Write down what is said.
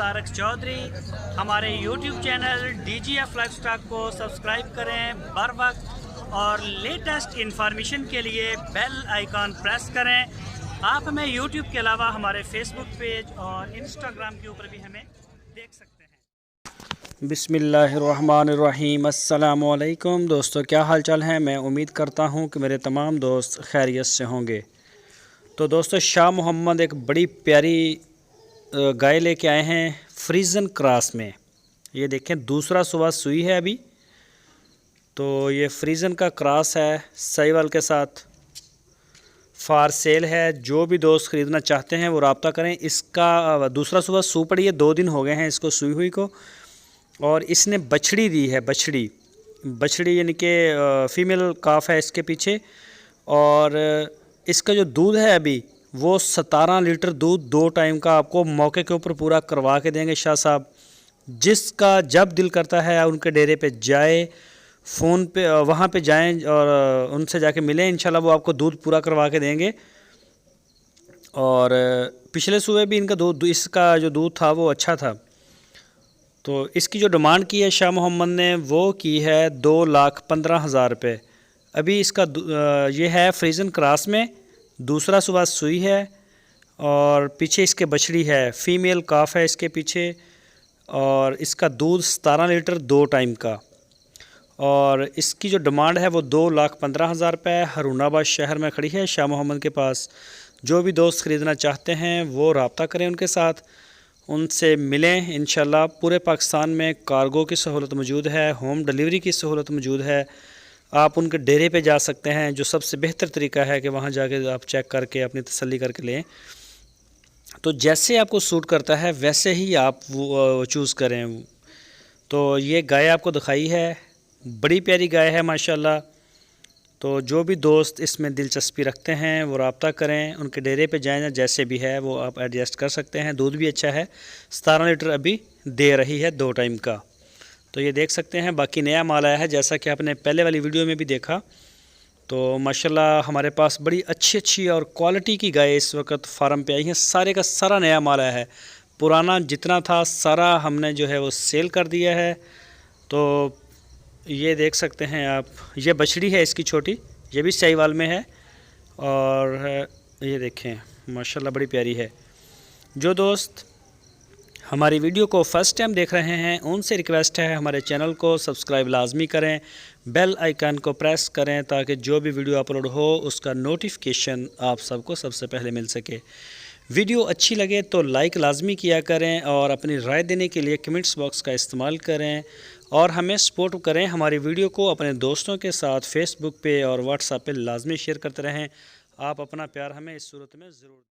तारक चौधरी। हमारे YouTube channel DGF livestock को subscribe करें बर वक्त और लेटेस्ट इंफॉर्मेशन के लिए बेल आइकॉन प्रेस करें। आप हमें YouTube के अलावा हमारे Facebook पेज और Instagram के ऊपर भी हमें देख सकते हैं। बिस्मिल्लाहिर्रहमानिर्रहीम। अस्सलाम वालेकुम दोस्तों, क्या हाल चाल है। मैं उम्मीद करता हूँ कि मेरे तमाम दोस्त खैरियत से होंगे। तो दोस्तों, शाह मोहम्मद एक बड़ी प्यारी गाय लेके आए हैं फ्रीजन क्रॉस में। ये देखें, दूसरा सुबह सुई है अभी। तो ये फ्रीजन का क्रॉस है साहिवाल के साथ, फार सेल है। जो भी दोस्त ख़रीदना चाहते हैं वो रब्ता करें। इसका दूसरा सुबह सू पड़ी है, 2 दिन हो गए हैं इसको सुई हुई को। और इसने बछड़ी दी है, बछड़ी यानी कि फ़ीमेल काफ है इसके पीछे। और इसका जो दूध है अभी वो 17 लीटर दूध 2 टाइम का आपको मौके के ऊपर पूरा करवा के देंगे शाह साहब। जिसका जब दिल करता है उनके डेरे पे जाए, फ़ोन पे वहाँ पे जाएं और उनसे जाके मिलें, इंशाल्लाह वो आपको दूध पूरा करवा के देंगे। और पिछले सुबह भी इनका दूध, इसका जो दूध था वो अच्छा था। तो इसकी जो डिमांड की है शाह मोहम्मद ने वो की है 2,15,000 रुपये। अभी इसका ये है फ्रीजन क्रॉस में, दूसरा सुबह सुई है और पीछे इसके बछड़ी है, फ़ीमेल काफ है इसके पीछे। और इसका दूध 17 लीटर 2 टाइम का। और इसकी जो डिमांड है वो 2,15,000 रुपये। हरूनाबाद शहर में खड़ी है शाह मोहम्मद के पास। जो भी दोस्त ख़रीदना चाहते हैं वो रब्ता करें उनके साथ, उनसे मिलें। इंशाल्लाह पूरे पाकिस्तान में कार्गो की सहूलत मौजूद है, होम डिलीवरी की सहूलत मौजूद है। आप उनके डेरे पे जा सकते हैं, जो सबसे बेहतर तरीका है कि वहाँ जाके आप चेक करके अपनी तसल्ली करके लें। तो जैसे आपको सूट करता है वैसे ही आप वो चूज़ करें। तो ये गाय आपको दिखाई है, बड़ी प्यारी गाय है माशाल्लाह। तो जो भी दोस्त इसमें दिलचस्पी रखते हैं वो रब्ता करें, उनके डेरे पे जाएं, जैसे भी है वो आप एडजस्ट कर सकते हैं। दूध भी अच्छा है, 17 लीटर अभी दे रही है 2 टाइम का। तो ये देख सकते हैं, बाकी नया माल आया है जैसा कि आपने पहले वाली वीडियो में भी देखा। तो माशाल्लाह हमारे पास बड़ी अच्छी और क्वालिटी की गाय इस वक्त फार्म पे आई हैं। सारे का सारा नया माल आया है, पुराना जितना था सारा हमने जो है वो सेल कर दिया है। तो ये देख सकते हैं आप, ये बछड़ी है इसकी छोटी, ये भी साहिवाल में है। और ये देखें माशाल्लाह बड़ी प्यारी है। जो दोस्त हमारी वीडियो को फ़र्स्ट टाइम देख रहे हैं उनसे रिक्वेस्ट है हमारे चैनल को सब्सक्राइब लाजमी करें, बेल आइकन को प्रेस करें ताकि जो भी वीडियो अपलोड हो उसका नोटिफिकेशन आप सबको सबसे पहले मिल सके। वीडियो अच्छी लगे तो लाइक लाजमी किया करें और अपनी राय देने के लिए कमेंट्स बॉक्स का इस्तेमाल करें। और हमें सपोर्ट करें, हमारी वीडियो को अपने दोस्तों के साथ फेसबुक पे और व्हाट्सएप पे लाजमी शेयर करते रहें। आप अपना प्यार हमें इस सूरत में ज़रूर